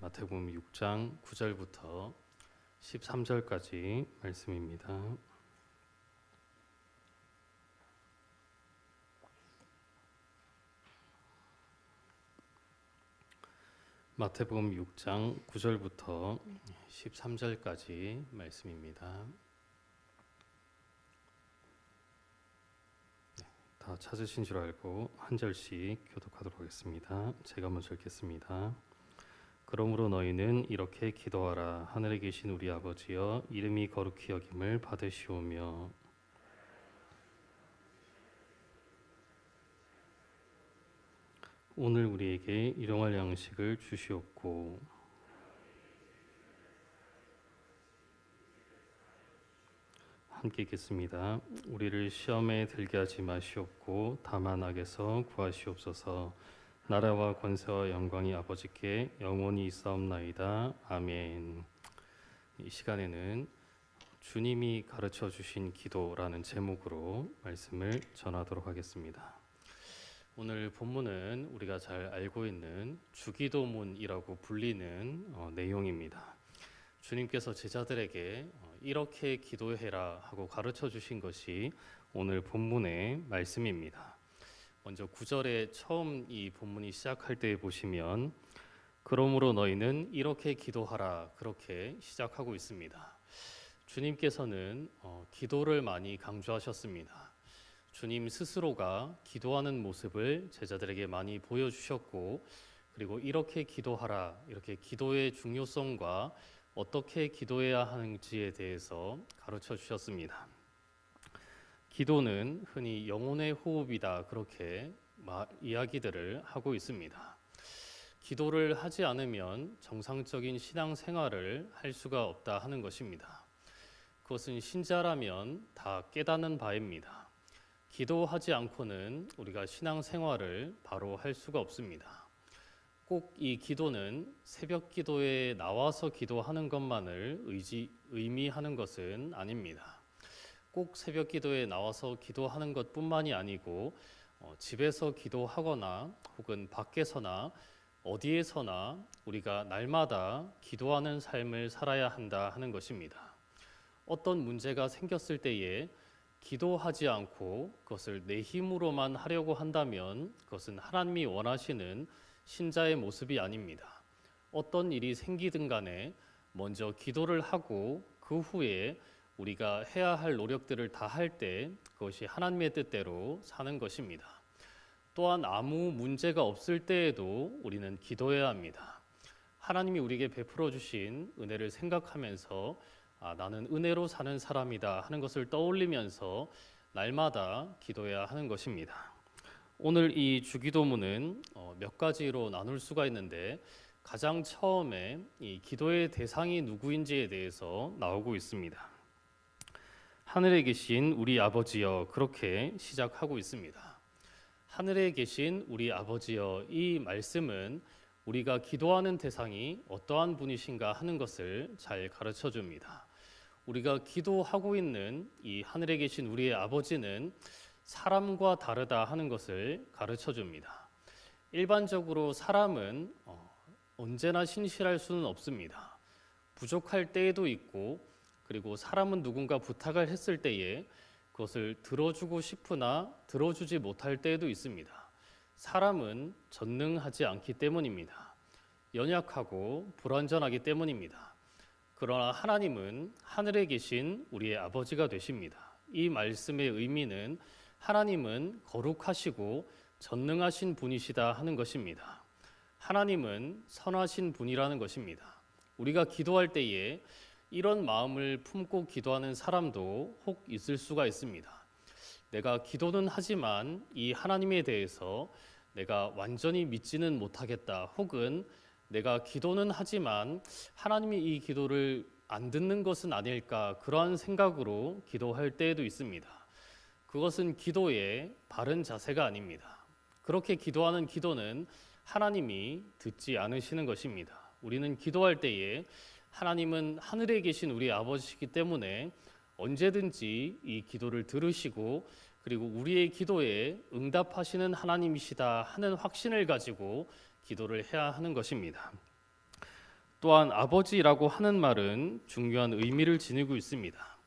마태복음 6장 9절부터 13절까지 말씀입니다. 마태복음 6장 9절부터 13절까지 말씀입니다. 다 찾으신 줄 알고 한 절씩 교독하도록 하겠습니다. 제가 먼저 읽겠습니다. 그러므로 너희는 이렇게 기도하라. 하늘에 계신 우리 아버지여, 이름이 거룩히 여김을 받으시오며 오늘 우리에게 일용할 양식을 주시옵고 함께 읽겠습니다. 우리를 시험에 들게 하지 마시옵고 다만 악에서 구하시옵소서. 나라와 권세와 영광이 아버지께 영원히 있사옵나이다. 아멘. 이 시간에는 주님이 가르쳐 주신 기도라는 제목으로 말씀을 전하도록 하겠습니다. 오늘 본문은 우리가 잘 알고 있는 주기도문이라고 불리는 내용입니다. 주님께서 제자들에게 이렇게 기도해라 하고 가르쳐 주신 것이 오늘 본문의 말씀입니다. 먼저 9절에 처음 이 본문이 시작할 때 보시면 그러므로 너희는 이렇게 기도하라, 그렇게 시작하고 있습니다. 주님께서는 기도를 많이 강조하셨습니다. 주님 스스로가 기도하는 모습을 제자들에게 많이 보여주셨고, 그리고 이렇게 기도하라, 이렇게 기도의 중요성과 어떻게 기도해야 하는지에 대해서 가르쳐 주셨습니다. 기도는 흔히 영혼의 호흡이다, 그렇게 이야기들을 하고 있습니다. 기도를 하지 않으면 정상적인 신앙생활을 할 수가 없다 하는 것입니다. 그것은 신자라면 다 깨닫는 바입니다. 기도하지 않고는 우리가 신앙생활을 바로 할 수가 없습니다. 꼭 이 기도는 새벽 기도에 나와서 기도하는 것만을 의미하는 것은 아닙니다. 꼭 새벽 기도에 나와서 기도하는 것뿐만이 아니고 집에서 기도하거나 혹은 밖에서나 어디에서나 우리가 날마다 기도하는 삶을 살아야 한다 하는 것입니다. 어떤 문제가 생겼을 때에 기도하지 않고 그것을 내 힘으로만 하려고 한다면 그것은 하나님이 원하시는 신자의 모습이 아닙니다. 어떤 일이 생기든 간에 먼저 기도를 하고 그 후에 우리가 해야 할 노력들을 다 할 때 그것이 하나님의 뜻대로 사는 것입니다. 또한 아무 문제가 없을 때에도 우리는 기도해야 합니다. 하나님이 우리에게 베풀어 주신 은혜를 생각하면서 나는 은혜로 사는 사람이다 하는 것을 떠올리면서 날마다 기도해야 하는 것입니다. 오늘 이 주기도문은 몇 가지로 나눌 수가 있는데 가장 처음에 이 기도의 대상이 누구인지에 대해서 나오고 있습니다. 하늘에 계신 우리 아버지여, 그렇게 시작하고 있습니다. 하늘에 계신 우리 아버지여, 이 말씀은 우리가 기도하는 대상이 어떠한 분이신가 하는 것을 잘 가르쳐 줍니다. 우리가 기도하고 있는 이 하늘에 계신 우리의 아버지는 사람과 다르다 하는 것을 가르쳐 줍니다. 일반적으로 사람은 언제나 신실할 수는 없습니다. 부족할 때에도 있고, 그리고 사람은 누군가 부탁을 했을 때에 그것을 들어주고 싶으나 들어주지 못할 때에도 있습니다. 사람은 전능하지 않기 때문입니다. 연약하고 불완전하기 때문입니다. 그러나 하나님은 하늘에 계신 우리의 아버지가 되십니다. 이 말씀의 의미는 하나님은 거룩하시고 전능하신 분이시다 하는 것입니다. 하나님은 선하신 분이라는 것입니다. 우리가 기도할 때에 이런 마음을 품고 기도하는 사람도 혹 있을 수가 있습니다. 내가 기도는 하지만 이 하나님에 대해서 내가 완전히 믿지는 못하겠다, 혹은 내가 기도는 하지만 하나님이 이 기도를 안 듣는 것은 아닐까, 그러한 생각으로 기도할 때에도 있습니다. 그것은 기도의 바른 자세가 아닙니다. 그렇게 기도하는 기도는 하나님이 듣지 않으시는 것입니다. 우리는 기도할 때에 하나님은 하늘에 계신 우리 아버지이기 때문에 언제든지 이 기도를 들으시고, 그리고 우리의 기도에 응답하시는 하나님이시다 하는 확신을 가지고 기도를 해야 하는 것입니다. 또한 아버지라고 하는 말은 중요한 의미를 지니고 있습니다.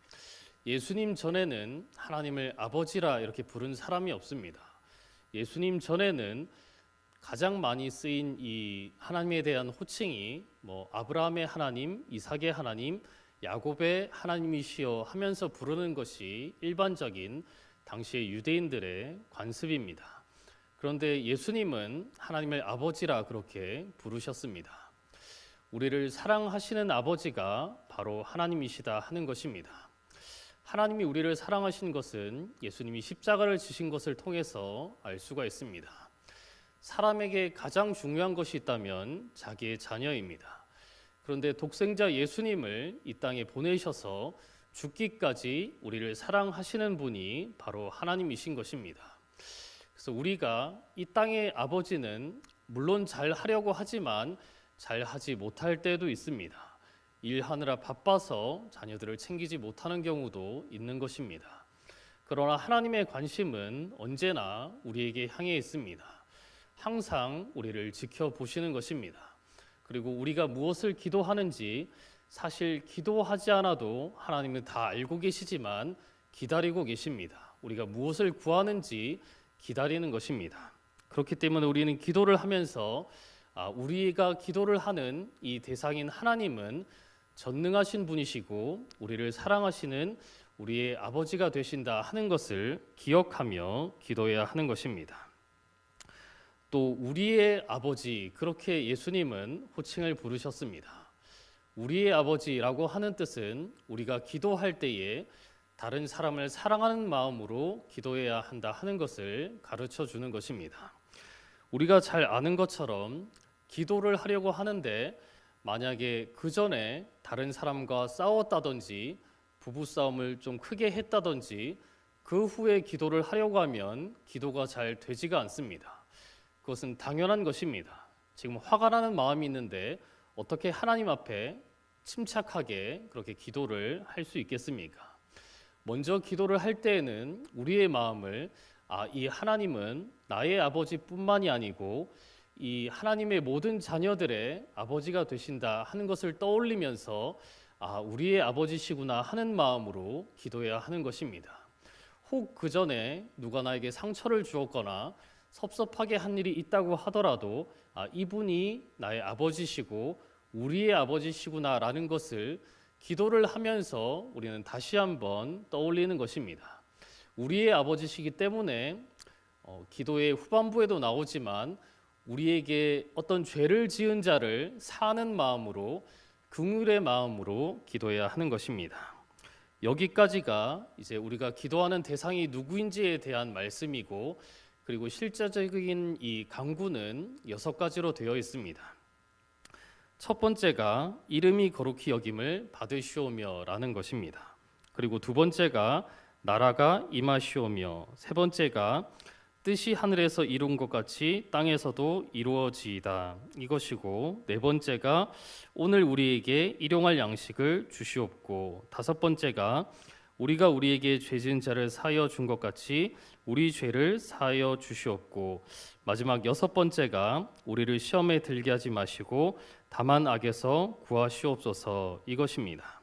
예수님 전에는 하나님을 아버지라 이렇게 부른 사람이 없습니다. 예수님 전에는 가장 많이 쓰인 이 하나님에 대한 호칭이 아브라함의 하나님, 이삭의 하나님, 야곱의 하나님이시여 하면서 부르는 것이 일반적인 당시의 유대인들의 관습입니다. 그런데 예수님은 하나님을 아버지라 그렇게 부르셨습니다. 우리를 사랑하시는 아버지가 바로 하나님이시다 하는 것입니다. 하나님이 우리를 사랑하신 것은 예수님이 십자가를 지신 것을 통해서 알 수가 있습니다. 사람에게 가장 중요한 것이 있다면 자기의 자녀입니다. 그런데 독생자 예수님을 이 땅에 보내셔서 죽기까지 우리를 사랑하시는 분이 바로 하나님이신 것입니다. 그래서 우리가 이 땅의 아버지는 물론 잘 하려고 하지만 잘 하지 못할 때도 있습니다. 일하느라 바빠서 자녀들을 챙기지 못하는 경우도 있는 것입니다. 그러나 하나님의 관심은 언제나 우리에게 향해 있습니다. 항상 우리를 지켜보시는 것입니다. 그리고 우리가 무엇을 기도하는지 사실 기도하지 않아도 하나님은 다 알고 계시지만 기다리고 계십니다. 우리가 무엇을 구하는지 기다리는 것입니다. 그렇기 때문에 우리는 기도를 하면서 우리가 기도를 하는 이 대상인 하나님은 전능하신 분이시고 우리를 사랑하시는 우리의 아버지가 되신다 하는 것을 기억하며 기도해야 하는 것입니다. 또 우리의 아버지, 그렇게 예수님은 호칭을 부르셨습니다. 우리의 아버지라고 하는 뜻은 우리가 기도할 때에 다른 사람을 사랑하는 마음으로 기도해야 한다 하는 것을 가르쳐 주는 것입니다. 우리가 잘 아는 것처럼 기도를 하려고 하는데 만약에 그 전에 다른 사람과 싸웠다든지 부부싸움을 좀 크게 했다든지 그 후에 기도를 하려고 하면 기도가 잘 되지가 않습니다. 그것은 당연한 것입니다. 지금 화가 나는 마음이 있는데 어떻게 하나님 앞에 침착하게 그렇게 기도를 할 수 있겠습니까? 먼저 기도를 할 때에는 우리의 마음을 이 하나님은 나의 아버지뿐만이 아니고 이 하나님의 모든 자녀들의 아버지가 되신다 하는 것을 떠올리면서 우리의 아버지시구나 하는 마음으로 기도해야 하는 것입니다. 혹 그 전에 누가 나에게 상처를 주었거나 섭섭하게 한 일이 있다고 하더라도 이분이 나의 아버지시고 우리의 아버지시구나라는 것을 기도를 하면서 우리는 다시 한번 떠올리는 것입니다. 우리의 아버지시기 때문에 기도의 후반부에도 나오지만 우리에게 어떤 죄를 지은 자를 사하는 마음으로 긍휼의 마음으로 기도해야 하는 것입니다. 여기까지가 이제 우리가 기도하는 대상이 누구인지에 대한 말씀이고 그리고 실제적인 이 강구는 6가지로 되어 있습니다. 첫 번째가 이름이 거룩히 여김을 받으시오며 라는 것입니다. 그리고 두 번째가 나라가 임하시오며, 세 번째가 뜻이 하늘에서 이룬 것 같이 땅에서도 이루어지이다 이것이고, 네 번째가 오늘 우리에게 일용할 양식을 주시옵고, 다섯 번째가 우리가 우리에게 죄 지은 자를 사하여 준 것 같이 우리 죄를 사하여 주시옵고, 마지막 여섯 번째가 우리를 시험에 들게 하지 마시고 다만 악에서 구하시옵소서 이것입니다.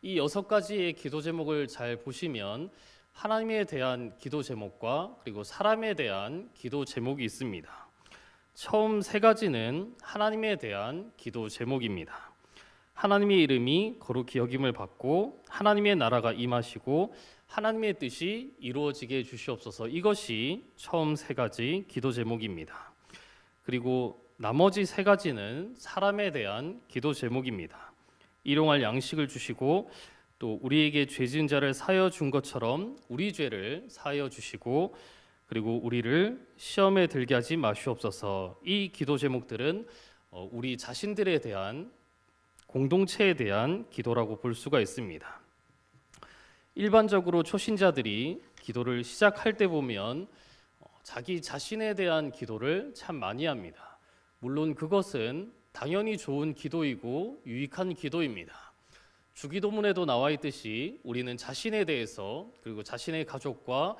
이 6가지의 기도 제목을 잘 보시면 하나님에 대한 기도 제목과 그리고 사람에 대한 기도 제목이 있습니다. 처음 3가지는 하나님에 대한 기도 제목입니다. 하나님의 이름이 거룩히 여김을 받고 하나님의 나라가 임하시고 하나님의 뜻이 이루어지게 해주시옵소서, 이것이 처음 3가지 기도 제목입니다. 그리고 나머지 3가지는 사람에 대한 기도 제목입니다. 일용할 양식을 주시고 또 우리에게 죄 지은 자를 사하여 준 것처럼 우리 죄를 사하여 주시고 그리고 우리를 시험에 들게 하지 마시옵소서, 이 기도 제목들은 우리 자신들에 대한 공동체에 대한 기도라고 볼 수가 있습니다. 일반적으로 초신자들이 기도를 시작할 때 보면 자기 자신에 대한 기도를 참 많이 합니다. 물론 그것은 당연히 좋은 기도이고 유익한 기도입니다. 주기도문에도 나와 있듯이 우리는 자신에 대해서 그리고 자신의 가족과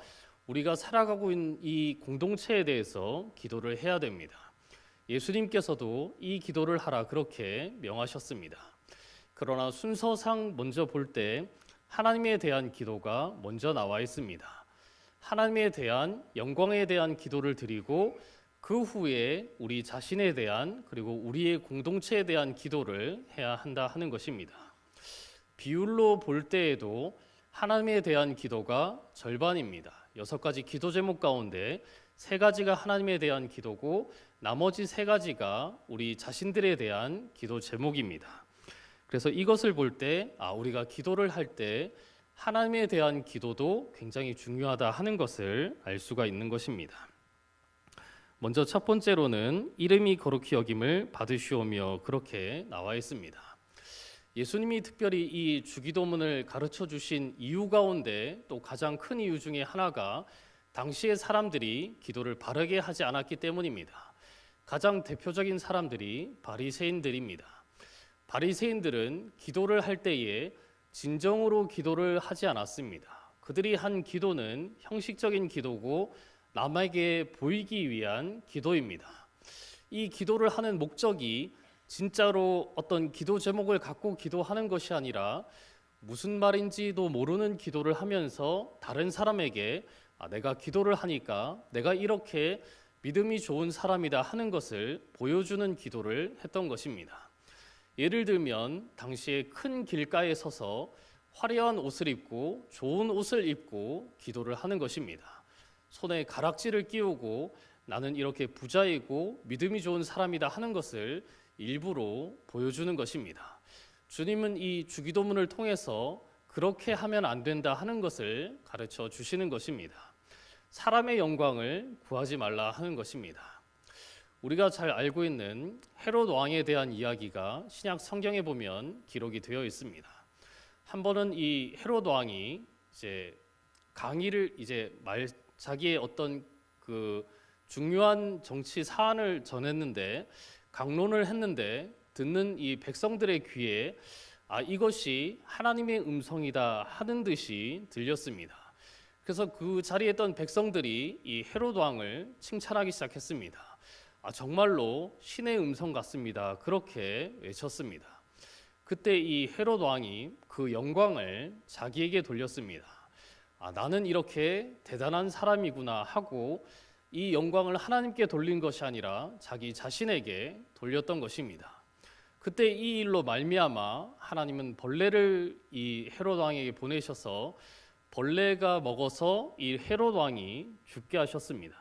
우리가 살아가고 있는 이 공동체에 대해서 기도를 해야 됩니다. 예수님께서도 이 기도를 하라 그렇게 명하셨습니다. 그러나 순서상 먼저 볼 때 하나님에 대한 기도가 먼저 나와 있습니다. 하나님에 대한 영광에 대한 기도를 드리고 그 후에 우리 자신에 대한 그리고 우리의 공동체에 대한 기도를 해야 한다 하는 것입니다. 비율로 볼 때에도 하나님에 대한 기도가 절반입니다. 6가지 기도 제목 가운데 3가지가 하나님에 대한 기도고 나머지 3가지가 우리 자신들에 대한 기도 제목입니다. 그래서 이것을 볼 때 우리가 기도를 할 때 하나님에 대한 기도도 굉장히 중요하다 하는 것을 알 수가 있는 것입니다. 먼저 첫 번째로는 이름이 거룩히 여김을 받으시오며 그렇게 나와 있습니다. 예수님이 특별히 이 주기도문을 가르쳐 주신 이유 가운데 또 가장 큰 이유 중에 하나가 당시의 사람들이 기도를 바르게 하지 않았기 때문입니다. 가장 대표적인 사람들이 바리새인들입니다. 바리새인들은 기도를 할 때에 진정으로 기도를 하지 않았습니다. 그들이 한 기도는 형식적인 기도고 남에게 보이기 위한 기도입니다. 이 기도를 하는 목적이 진짜로 어떤 기도 제목을 갖고 기도하는 것이 아니라 무슨 말인지도 모르는 기도를 하면서 다른 사람에게 내가 기도를 하니까 내가 이렇게 믿음이 좋은 사람이다 하는 것을 보여주는 기도를 했던 것입니다. 예를 들면 당시에 큰 길가에 서서 화려한 옷을 입고 좋은 옷을 입고 기도를 하는 것입니다. 손에 가락지를 끼우고 나는 이렇게 부자이고 믿음이 좋은 사람이다 하는 것을 일부러 보여주는 것입니다. 주님은 이 주기도문을 통해서 그렇게 하면 안 된다 하는 것을 가르쳐 주시는 것입니다. 사람의 영광을 구하지 말라 하는 것입니다. 우리가 잘 알고 있는 헤롯 왕에 대한 이야기가 신약 성경에 보면 기록이 되어 있습니다. 한 번은 이 헤롯 왕이 강의를 자기의 어떤 그 중요한 정치 사안을 전했는데 강론을 했는데 듣는 이 백성들의 귀에 이것이 하나님의 음성이다 하는 듯이 들렸습니다. 그래서 그 자리에 있던 백성들이 이 헤롯 왕을 칭찬하기 시작했습니다. 정말로 신의 음성 같습니다. 그렇게 외쳤습니다. 그때 이 헤롯 왕이 그 영광을 자기에게 돌렸습니다. 나는 이렇게 대단한 사람이구나 하고 이 영광을 하나님께 돌린 것이 아니라 자기 자신에게 돌렸던 것입니다. 그때 이 일로 말미암아 하나님은 벌레를 이 헤롯 왕에게 보내셔서 벌레가 먹어서 이 헤롯 왕이 죽게 하셨습니다.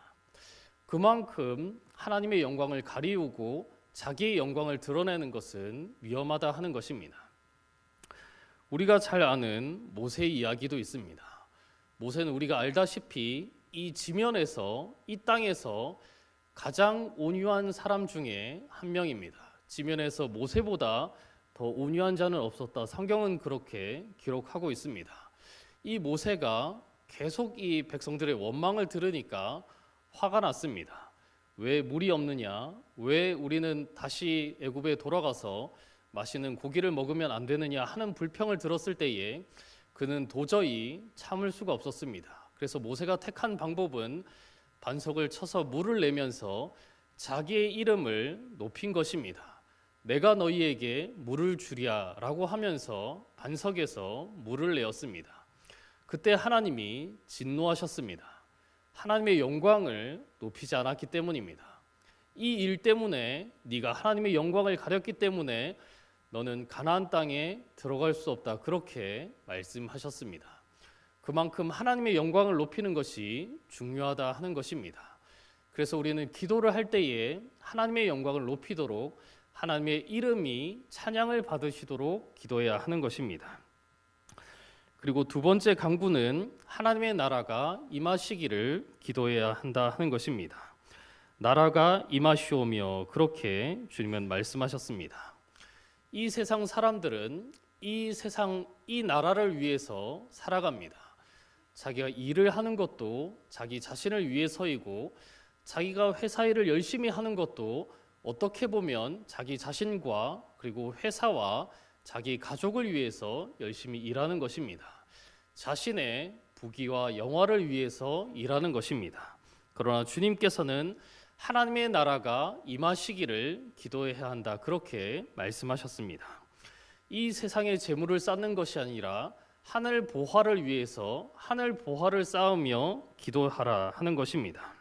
그만큼 하나님의 영광을 가리우고 자기의 영광을 드러내는 것은 위험하다 하는 것입니다. 우리가 잘 아는 모세 이야기도 있습니다. 모세는 우리가 알다시피 이 지면에서 이 땅에서 가장 온유한 사람 중에 한 명입니다. 지면에서 모세보다 더 온유한 자는 없었다. 성경은 그렇게 기록하고 있습니다. 이 모세가 계속 이 백성들의 원망을 들으니까 화가 났습니다. 왜 물이 없느냐? 왜 우리는 다시 애굽에 돌아가서 맛있는 고기를 먹으면 안 되느냐 하는 불평을 들었을 때에 그는 도저히 참을 수가 없었습니다. 그래서 모세가 택한 방법은 반석을 쳐서 물을 내면서 자기의 이름을 높인 것입니다. 내가 너희에게 물을 주랴 라고 하면서 반석에서 물을 내었습니다. 그때 하나님이 진노하셨습니다. 하나님의 영광을 높이지 않았기 때문입니다. 이 일 때문에 네가 하나님의 영광을 가렸기 때문에 너는 가나안 땅에 들어갈 수 없다. 그렇게 말씀하셨습니다. 그만큼 하나님의 영광을 높이는 것이 중요하다 하는 것입니다. 그래서 우리는 기도를 할 때에 하나님의 영광을 높이도록 하나님의 이름이 찬양을 받으시도록 기도해야 하는 것입니다. 그리고 두 번째 강구는 하나님의 나라가 임하시기를 기도해야 한다 하는 것입니다. 나라가 임하시오며 그렇게 주님은 말씀하셨습니다. 이 세상 사람들은 이 나라를 위해서 살아갑니다. 자기가 일을 하는 것도 자기 자신을 위해서이고 자기가 회사 일을 열심히 하는 것도 어떻게 보면 자기 자신과 그리고 회사와 자기 가족을 위해서 열심히 일하는 것입니다. 자신의 부귀와 영화를 위해서 일하는 것입니다. 그러나 주님께서는 하나님의 나라가 임하시기를 기도해야 한다. 그렇게 말씀하셨습니다. 이 세상의 재물을 쌓는 것이 아니라 하늘 보화를 위해서 하늘 보화를 쌓으며 기도하라 하는 것입니다.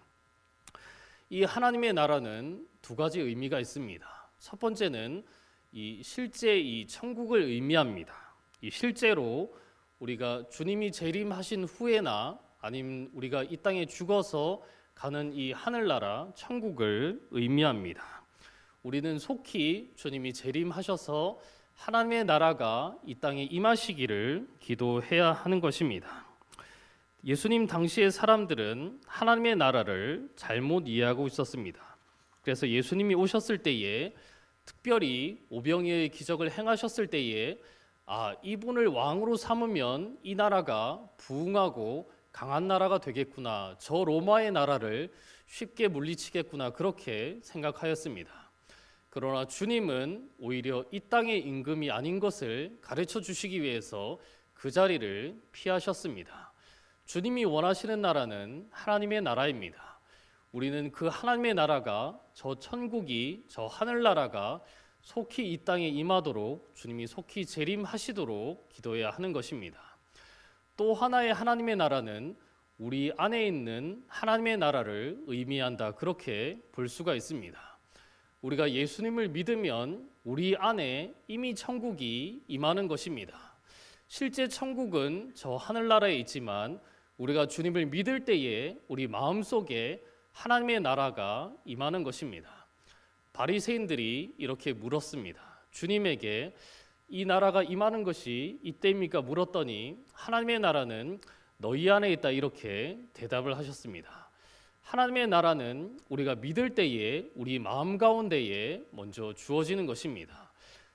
이 하나님의 나라는 두 가지 의미가 있습니다. 첫 번째는 실제 이 천국을 의미합니다. 이 실제로 우리가 주님이 재림하신 후에나 아니면 우리가 이 땅에 죽어서 가는 이 하늘나라 천국을 의미합니다. 우리는 속히 주님이 재림하셔서 하나님의 나라가 이 땅에 임하시기를 기도해야 하는 것입니다. 예수님 당시의 사람들은 하나님의 나라를 잘못 이해하고 있었습니다. 그래서 예수님이 오셨을 때에 특별히 오병이어의 기적을 행하셨을 때에 이분을 왕으로 삼으면 이 나라가 부흥하고 강한 나라가 되겠구나, 저 로마의 나라를 쉽게 물리치겠구나, 그렇게 생각하였습니다. 그러나 주님은 오히려 이 땅의 임금이 아닌 것을 가르쳐 주시기 위해서 그 자리를 피하셨습니다. 주님이 원하시는 나라는 하나님의 나라입니다. 우리는 그 하나님의 나라가, 저 천국이, 저 하늘나라가 속히 이 땅에 임하도록 주님이 속히 재림하시도록 기도해야 하는 것입니다. 또 하나의 하나님의 나라는 우리 안에 있는 하나님의 나라를 의미한다, 그렇게 볼 수가 있습니다. 우리가 예수님을 믿으면 우리 안에 이미 천국이 임하는 것입니다. 실제 천국은 저 하늘나라에 있지만 우리가 주님을 믿을 때에 우리 마음속에 하나님의 나라가 임하는 것입니다. 바리새인들이 이렇게 물었습니다. 주님에게 이 나라가 임하는 것이 이때입니까? 물었더니 하나님의 나라는 너희 안에 있다, 이렇게 대답을 하셨습니다. 하나님의 나라는 우리가 믿을 때에 우리 마음 가운데에 먼저 주어지는 것입니다.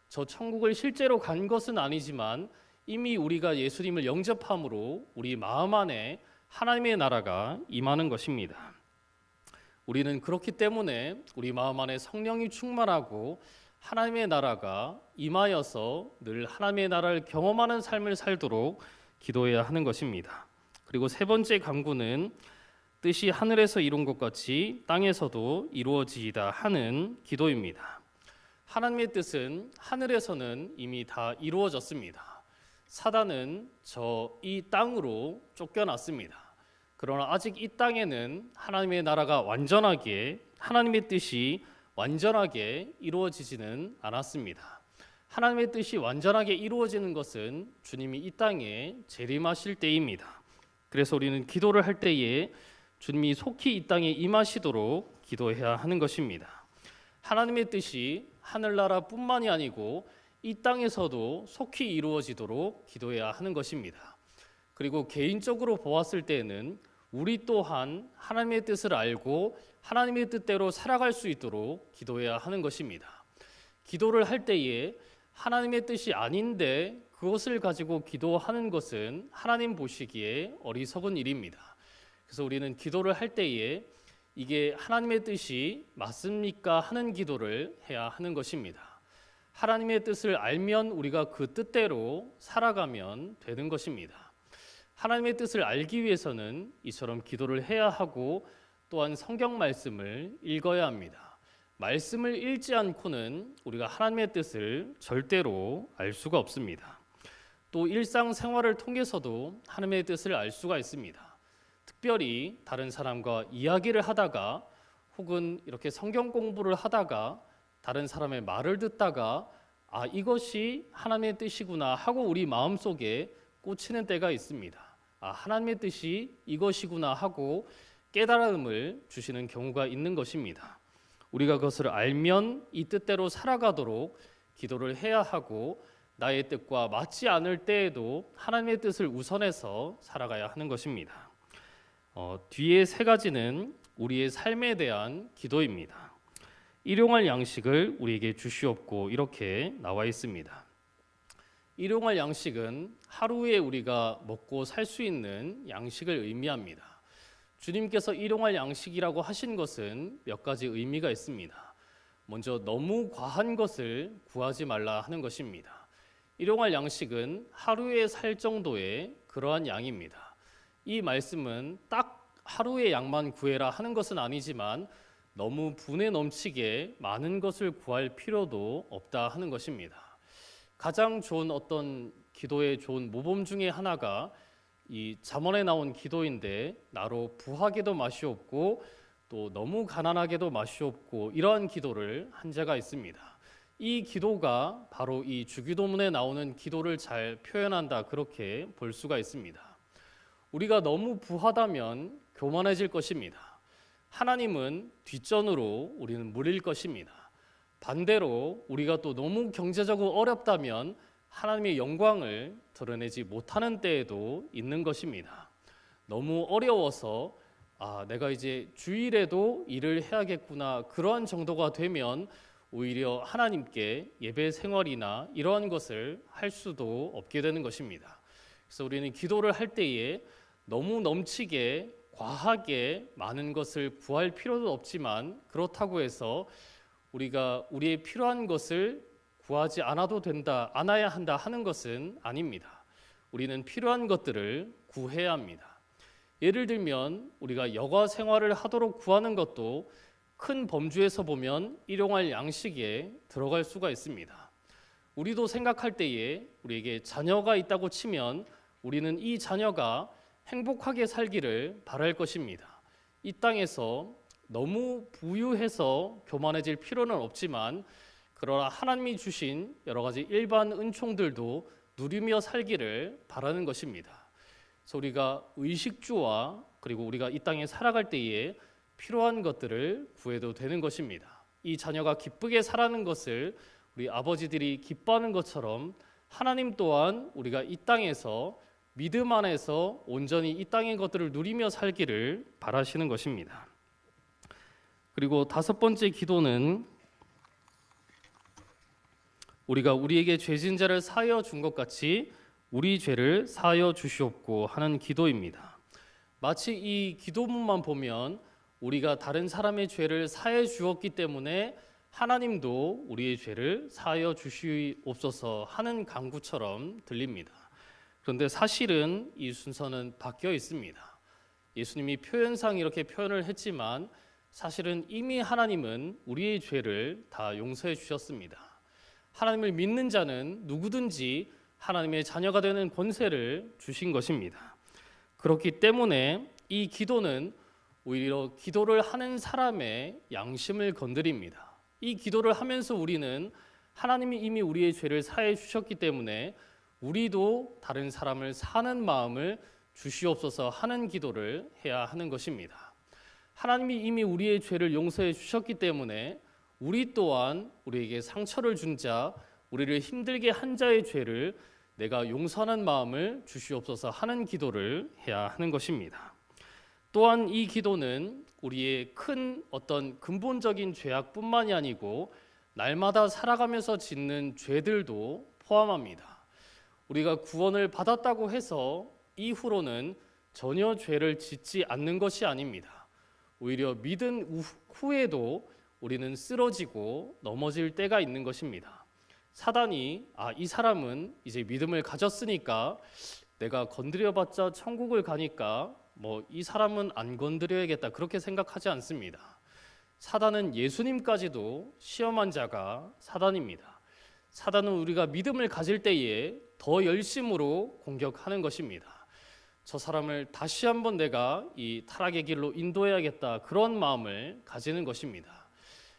저 천국을 실제로 간 것은 아니지만 이미 우리가 예수님을 영접함으로 우리 마음 안에 하나님의 나라가 임하는 것입니다. 우리는 그렇기 때문에 우리 마음 안에 성령이 충만하고 하나님의 나라가 임하여서 늘 하나님의 나라를 경험하는 삶을 살도록 기도해야 하는 것입니다. 그리고 세 번째 간구는 뜻이 하늘에서 이룬 것 같이 땅에서도 이루어지이다 하는 기도입니다. 하나님의 뜻은 하늘에서는 이미 다 이루어졌습니다. 사단은 이 땅으로 쫓겨났습니다. 그러나 아직 이 땅에는 하나님의 나라가 완전하게, 하나님의 뜻이 완전하게 이루어지지는 않았습니다. 하나님의 뜻이 완전하게 이루어지는 것은 주님이 이 땅에 재림하실 때입니다. 그래서 우리는 기도를 할 때에 주님이 속히 이 땅에 임하시도록 기도해야 하는 것입니다. 하나님의 뜻이 하늘나라뿐만이 아니고 이 땅에서도 속히 이루어지도록 기도해야 하는 것입니다. 그리고 개인적으로 보았을 때에는 우리 또한 하나님의 뜻을 알고 하나님의 뜻대로 살아갈 수 있도록 기도해야 하는 것입니다. 기도를 할 때에 하나님의 뜻이 아닌데 그것을 가지고 기도하는 것은 하나님 보시기에 어리석은 일입니다. 그래서 우리는 기도를 할 때에 이게 하나님의 뜻이 맞습니까 하는 기도를 해야 하는 것입니다. 하나님의 뜻을 알면 우리가 그 뜻대로 살아가면 되는 것입니다. 하나님의 뜻을 알기 위해서는 이처럼 기도를 해야 하고 또한 성경 말씀을 읽어야 합니다. 말씀을 읽지 않고는 우리가 하나님의 뜻을 절대로 알 수가 없습니다. 또 일상생활을 통해서도 하나님의 뜻을 알 수가 있습니다. 특별히 다른 사람과 이야기를 하다가 혹은 이렇게 성경 공부를 하다가 다른 사람의 말을 듣다가 이것이 하나님의 뜻이구나 하고 우리 마음속에 꽂히는 때가 있습니다. 하나님의 뜻이 이것이구나 하고 깨달음을 주시는 경우가 있는 것입니다. 우리가 그것을 알면 이 뜻대로 살아가도록 기도를 해야 하고 나의 뜻과 맞지 않을 때에도 하나님의 뜻을 우선해서 살아가야 하는 것입니다. 뒤에 세 가지는 우리의 삶에 대한 기도입니다. 일용할 양식을 우리에게 주시옵고, 이렇게 나와 있습니다. 일용할 양식은 하루에 우리가 먹고 살 수 있는 양식을 의미합니다. 주님께서 일용할 양식이라고 하신 것은 몇 가지 의미가 있습니다. 먼저 너무 과한 것을 구하지 말라 하는 것입니다. 일용할 양식은 하루에 살 정도의 그러한 양입니다. 이 말씀은 딱 하루의 양만 구해라 하는 것은 아니지만 너무 분에 넘치게 많은 것을 구할 필요도 없다 하는 것입니다. 가장 좋은 어떤 기도의 좋은 모범 중에 하나가 이 잠언에 나온 기도인데, 나로 부하게도 마시옵고 또 너무 가난하게도 마시옵고, 이러한 기도를 한 자가 있습니다. 이 기도가 바로 이 주기도문에 나오는 기도를 잘 표현한다, 그렇게 볼 수가 있습니다. 우리가 너무 부하다면 교만해질 것입니다. 하나님은 뒷전으로 우리는 물릴 것입니다. 반대로 우리가 또 너무 경제적으로 어렵다면 하나님의 영광을 드러내지 못하는 때에도 있는 것입니다. 너무 어려워서 내가 이제 주일에도 일을 해야겠구나, 그러한 정도가 되면 오히려 하나님께 예배 생활이나 이러한 것을 할 수도 없게 되는 것입니다. 그래서 우리는 기도를 할 때에 너무 넘치게 과하게 많은 것을 구할 필요도 없지만, 그렇다고 해서 우리가 우리의 필요한 것을 구하지 않아도 된다, 않아야 한다 하는 것은 아닙니다. 우리는 필요한 것들을 구해야 합니다. 예를 들면 우리가 여가 생활을 하도록 구하는 것도 큰 범주에서 보면 일용할 양식에 들어갈 수가 있습니다. 우리도 생각할 때에 우리에게 자녀가 있다고 치면 우리는 이 자녀가 행복하게 살기를 바랄 것입니다. 이 땅에서 너무 부유해서 교만해질 필요는 없지만, 그러나 하나님이 주신 여러 가지 일반 은총들도 누리며 살기를 바라는 것입니다. 그래서 우리가 의식주와 그리고 우리가 이 땅에 살아갈 때에 필요한 것들을 구해도 되는 것입니다. 이 자녀가 기쁘게 살아가는 것을 우리 아버지들이 기뻐하는 것처럼 하나님 또한 우리가 이 땅에서 믿음 안에서 온전히 이 땅의 것들을 누리며 살기를 바라시는 것입니다. 그리고 다섯 번째 기도는 우리가 우리에게 죄진 자를 사하여 준 것 같이 우리 죄를 사하여 주시옵고 하는 기도입니다. 마치 이 기도문만 보면 우리가 다른 사람의 죄를 사해 주었기 때문에 하나님도 우리의 죄를 사하여 주시옵소서 하는 간구처럼 들립니다. 그런데 사실은 이 순서는 바뀌어 있습니다. 예수님이 표현상 이렇게 표현을 했지만 사실은 이미 하나님은 우리의 죄를 다 용서해 주셨습니다. 하나님을 믿는 자는 누구든지 하나님의 자녀가 되는 권세를 주신 것입니다. 그렇기 때문에 이 기도는 오히려 기도를 하는 사람의 양심을 건드립니다. 이 기도를 하면서 우리는 하나님이 이미 우리의 죄를 사해 주셨기 때문에 우리도 다른 사람을 사는 마음을 주시옵소서 하는 기도를 해야 하는 것입니다. 하나님이 이미 우리의 죄를 용서해 주셨기 때문에 우리 또한 우리에게 상처를 준 자, 우리를 힘들게 한 자의 죄를 내가 용서하는 마음을 주시옵소서 하는 기도를 해야 하는 것입니다. 또한 이 기도는 우리의 큰 어떤 근본적인 죄악뿐만이 아니고 날마다 살아가면서 짓는 죄들도 포함합니다. 우리가 구원을 받았다고 해서 이후로는 전혀 죄를 짓지 않는 것이 아닙니다. 오히려 믿은 후에도 우리는 쓰러지고 넘어질 때가 있는 것입니다. 사단이 이 사람은 이제 믿음을 가졌으니까 내가 건드려봤자 천국을 가니까 이 사람은 안 건드려야겠다, 그렇게 생각하지 않습니다. 사단은 예수님까지도 시험한 자가 사단입니다. 사단은 우리가 믿음을 가질 때에 더 열심으로 공격하는 것입니다. 저 사람을 다시 한번 내가 이 타락의 길로 인도해야겠다, 그런 마음을 가지는 것입니다.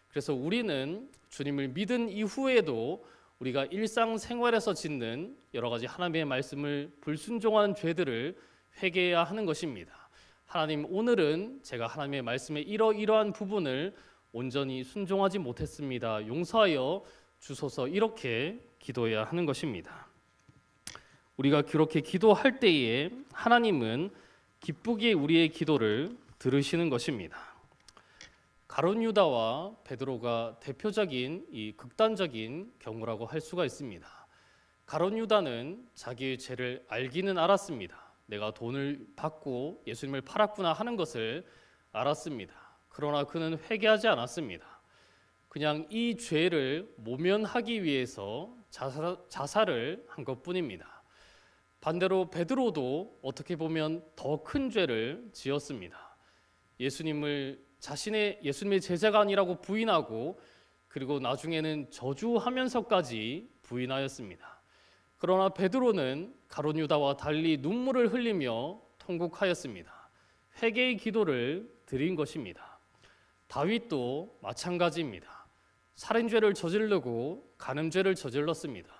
그래서 우리는 주님을 믿은 이후에도 우리가 일상생활에서 짓는 여러 가지 하나님의 말씀을 불순종하는 죄들을 회개해야 하는 것입니다. 하나님, 오늘은 제가 하나님의 말씀의 이러이러한 부분을 온전히 순종하지 못했습니다. 용서하여 주소서, 이렇게 기도해야 하는 것입니다. 우리가 그렇게 기도할 때에 하나님은 기쁘게 우리의 기도를 들으시는 것입니다. 가룟 유다와 베드로가 대표적인 이 극단적인 경우라고 할 수가 있습니다. 가룟 유다는 자기의 죄를 알기는 알았습니다. 내가 돈을 받고 예수님을 팔았구나 하는 것을 알았습니다. 그러나 그는 회개하지 않았습니다. 그냥 이 죄를 모면하기 위해서 자살을 한 것뿐입니다. 반대로 베드로도 어떻게 보면 더 큰 죄를 지었습니다. 예수님을 자신의 예수님의 제자가 아니라고 부인하고 그리고 나중에는 저주하면서까지 부인하였습니다. 그러나 베드로는 가룟 유다와 달리 눈물을 흘리며 통곡하였습니다. 회개의 기도를 드린 것입니다. 다윗도 마찬가지입니다. 살인죄를 저지르고 간음죄를 저질렀습니다.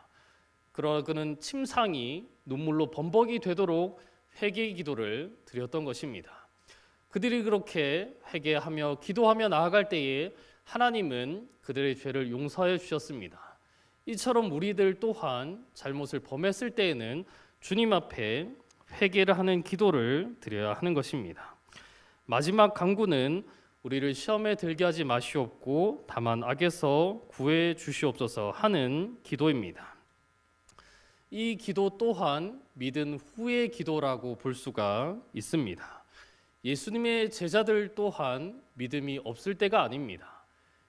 그러나 그는 침상이 눈물로 범벅이 되도록 회개의 기도를 드렸던 것입니다. 그들이 그렇게 회개하며 기도하며 나아갈 때에 하나님은 그들의 죄를 용서해 주셨습니다. 이처럼 우리들 또한 잘못을 범했을 때에는 주님 앞에 회개를 하는 기도를 드려야 하는 것입니다. 마지막 간구는 우리를 시험에 들게 하지 마시옵고 다만 악에서 구해 주시옵소서 하는 기도입니다. 이 기도 또한 믿은 후의 기도라고 볼 수가 있습니다. 예수님의 제자들 또한 믿음이 없을 때가 아닙니다.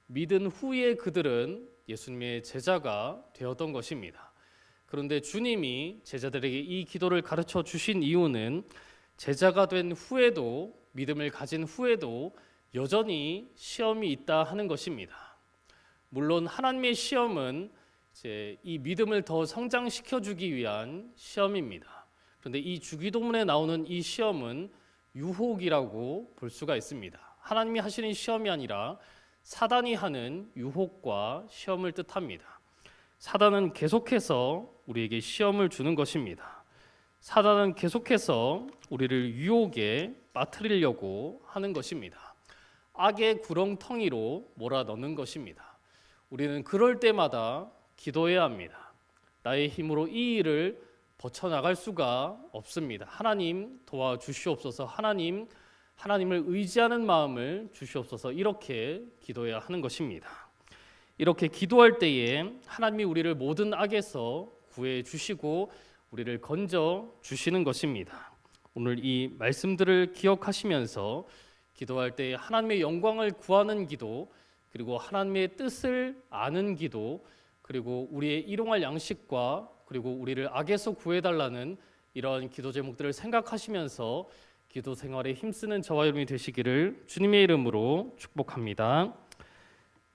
믿은 후에 그들은 예수님의 제자가 되었던 것입니다. 그런데 주님이 제자들에게 이 기도를 가르쳐 주신 이유는 제자가 된 후에도 믿음을 가진 후에도 여전히 시험이 있다 하는 것입니다. 물론 하나님의 시험은 이제 이 믿음을 더 성장시켜 주기 위한 시험입니다. 그런데 이 주기도문에 나오는 이 시험은 유혹이라고 볼 수가 있습니다. 하나님이 하시는 시험이 아니라 사단이 하는 유혹과 시험을 뜻합니다. 사단은 계속해서 우리에게 시험을 주는 것입니다. 사단은 계속해서 우리를 유혹에 빠뜨리려고 하는 것입니다. 악의 구렁텅이로 몰아넣는 것입니다. 우리는 그럴 때마다 기도해야 합니다. 나의 힘으로 이 일을 벗어나갈 수가 없습니다. 하나님 도와주시옵소서. 하나님을 의지하는 마음을 주시옵소서. 이렇게 기도해야 하는 것입니다. 이렇게 기도할 때에 하나님이 우리를 모든 악에서 구해 주시고 우리를 건져 주시는 것입니다. 오늘 이 말씀들을 기억하시면서 기도할 때 하나님의 영광을 구하는 기도, 그리고 하나님의 뜻을 아는 기도, 그리고 우리의 일용할 양식과 그리고 우리를 악에서 구해달라는 이러한 기도 제목들을 생각하시면서 기도 생활에 힘쓰는 저와 여러분이 되시기를 주님의 이름으로 축복합니다.